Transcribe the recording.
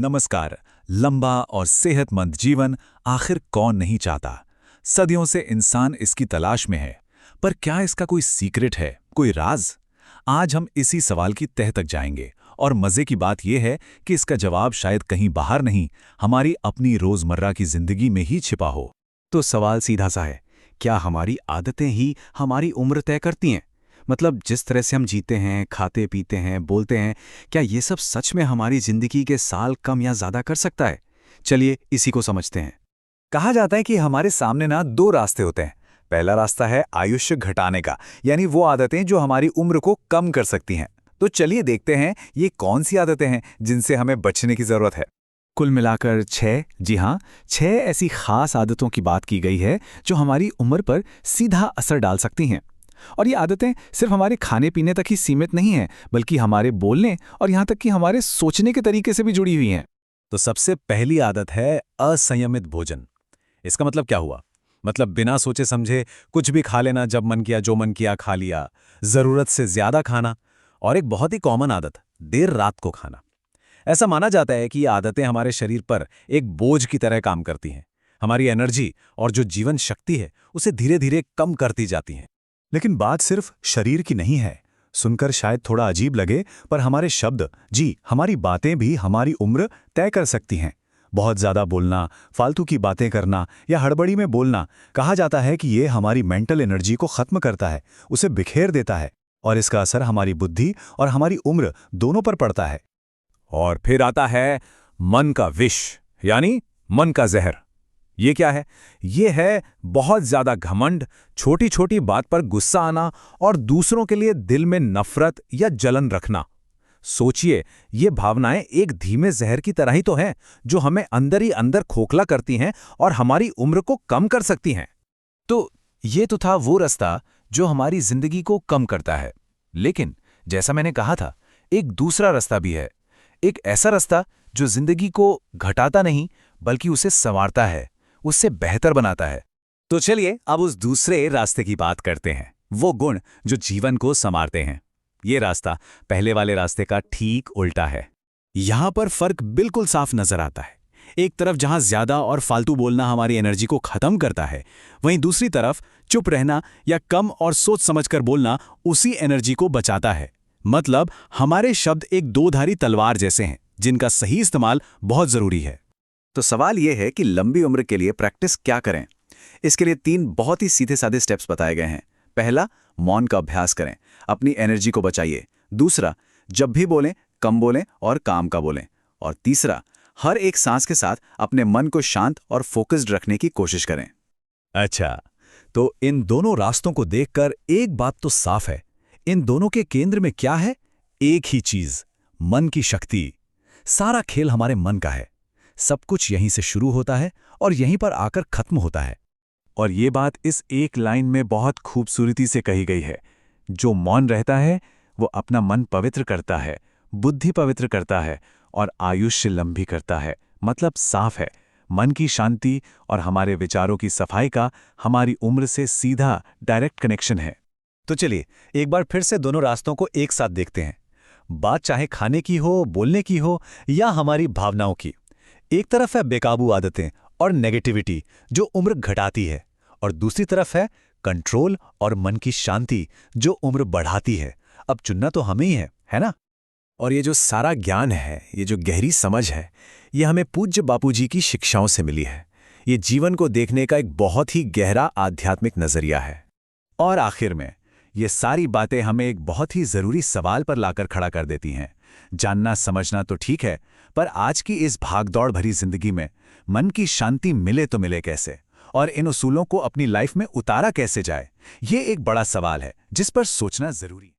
नमस्कार। लंबा और सेहतमंद जीवन आखिर कौन नहीं चाहता। सदियों से इंसान इसकी तलाश में है, पर क्या इसका कोई सीक्रेट है, कोई राज? आज हम इसी सवाल की तह तक जाएंगे और मजे की बात यह है कि इसका जवाब शायद कहीं बाहर नहीं, हमारी अपनी रोजमर्रा की जिंदगी में ही छिपा हो। तो सवाल सीधा सा है, क्या हमारी आदतें ही हमारी उम्र तय करती हैं? मतलब जिस तरह से हम जीते हैं, खाते पीते हैं, बोलते हैं, क्या ये सब सच में हमारी जिंदगी के साल कम या ज्यादा कर सकता है? चलिए इसी को समझते हैं। कहा जाता है कि हमारे सामने दो रास्ते होते हैं। पहला रास्ता है आयुष्य घटाने का, यानी वो आदतें जो हमारी उम्र को कम कर सकती हैं। तो चलिए देखते हैं ये कौन सी आदतें हैं जिनसे हमें बचने की जरूरत है। कुल मिलाकर 6, जी हाँ, 6 ऐसी खास आदतों की बात की गई है जो हमारी उम्र पर सीधा असर डाल सकती हैं। और ये आदतें सिर्फ हमारे खाने पीने तक ही सीमित नहीं हैं, बल्कि हमारे बोलने और यहाँ तक कि हमारे सोचने के तरीके से भी जुड़ी हुई हैं। तो सबसे पहली आदत है असंयमित भोजन। इसका मतलब क्या हुआ? मतलब बिना सोचे समझे कुछ भी खा लेना, जब मन किया जो मन किया खा लिया, जरूरत से ज्यादा खाना। और एक बहुत ही कॉमन आदत, देर रात को खाना। ऐसा माना जाता है कि ये आदतें हमारे शरीर पर एक बोझ की तरह काम करती हैं, हमारी एनर्जी और जो जीवन शक्ति है उसे धीरे धीरे कम करती जाती हैं। लेकिन बात सिर्फ शरीर की नहीं है। सुनकर शायद थोड़ा अजीब लगे, पर हमारे शब्द, जी हमारी बातें भी हमारी उम्र तय कर सकती हैं। बहुत ज्यादा बोलना, फालतू की बातें करना या हड़बड़ी में बोलना, कहा जाता है कि ये हमारी मेंटल एनर्जी को खत्म करता है, उसे बिखेर देता है, और इसका असर हमारी बुद्धि और हमारी उम्र दोनों पर पड़ता है। और फिर आता है मन का विष, यानी मन का जहर। ये क्या है? ये है बहुत ज्यादा घमंड, छोटी छोटी बात पर गुस्सा आना और दूसरों के लिए दिल में नफरत या जलन रखना। सोचिए, ये भावनाएं एक धीमे जहर की तरह ही तो हैं, जो हमें अंदर ही अंदर खोखला करती हैं और हमारी उम्र को कम कर सकती हैं। तो ये तो था वो रास्ता जो हमारी जिंदगी को कम करता है। लेकिन जैसा मैंने कहा था, एक दूसरा रास्ता भी है। एक ऐसा रास्ता जो जिंदगी को घटाता नहीं, बल्कि उसे संवारता है, उससे बेहतर बनाता है। तो चलिए अब उस दूसरे रास्ते की बात करते हैं, वो गुण जो जीवन को संवारते हैं। ये रास्ता पहले वाले रास्ते का ठीक उल्टा है। यहां पर फर्क बिल्कुल साफ नजर आता है। एक तरफ जहां ज्यादा और फालतू बोलना हमारी एनर्जी को खत्म करता है, वहीं दूसरी तरफ चुप रहना या कम और सोच समझकर बोलना उसी एनर्जी को बचाता है। मतलब हमारे शब्द एक दो-धारी तलवार जैसे हैं, जिनका सही इस्तेमाल बहुत जरूरी है। तो सवाल यह है कि लंबी उम्र के लिए प्रैक्टिस क्या करें? इसके लिए 3 बहुत ही सीधे साधे स्टेप्स बताए गए हैं। पहला, मौन का अभ्यास करें, अपनी एनर्जी को बचाइए। दूसरा, जब भी बोलें कम बोलें और काम का बोलें। और तीसरा, हर एक सांस के साथ अपने मन को शांत और फोकस्ड रखने की कोशिश करें। अच्छा, तो इन दोनों रास्तों को देखकर एक बात तो साफ है, इन दोनों के केंद्र में क्या है? एक ही चीज, मन की शक्ति। सारा खेल हमारे मन का है। सब कुछ यहीं से शुरू होता है और यहीं पर आकर खत्म होता है। और ये बात इस एक लाइन में बहुत खूबसूरती से कही गई है, जो मौन रहता है वो अपना मन पवित्र करता है, बुद्धि पवित्र करता है और आयुष्य लंबी करता है। मतलब साफ है, मन की शांति और हमारे विचारों की सफाई का हमारी उम्र से सीधा डायरेक्ट कनेक्शन है। तो चलिए एक बार फिर से दोनों रास्तों को एक साथ देखते हैं। बात चाहे खाने की हो, बोलने की हो या हमारी भावनाओं की। एक तरफ है बेकाबू आदतें और नेगेटिविटी जो उम्र घटाती है, और दूसरी तरफ है कंट्रोल और मन की शांति जो उम्र बढ़ाती है। अब चुनना तो हमें ही है ना? और ये जो सारा ज्ञान है, ये जो गहरी समझ है, ये हमें पूज्य बापूजी की शिक्षाओं से मिली है। ये जीवन को देखने का एक बहुत ही गहरा आध्यात्मिक नजरिया है। और आखिर में ये सारी बातें हमें एक बहुत ही जरूरी सवाल पर लाकर खड़ा कर देती हैं। जानना समझना तो ठीक है, पर आज की इस भागदौड़ भरी जिंदगी में मन की शांति मिले तो मिले कैसे, और इन उसूलों को अपनी लाइफ में उतारा कैसे जाए? ये एक बड़ा सवाल है जिस पर सोचना जरूरी है।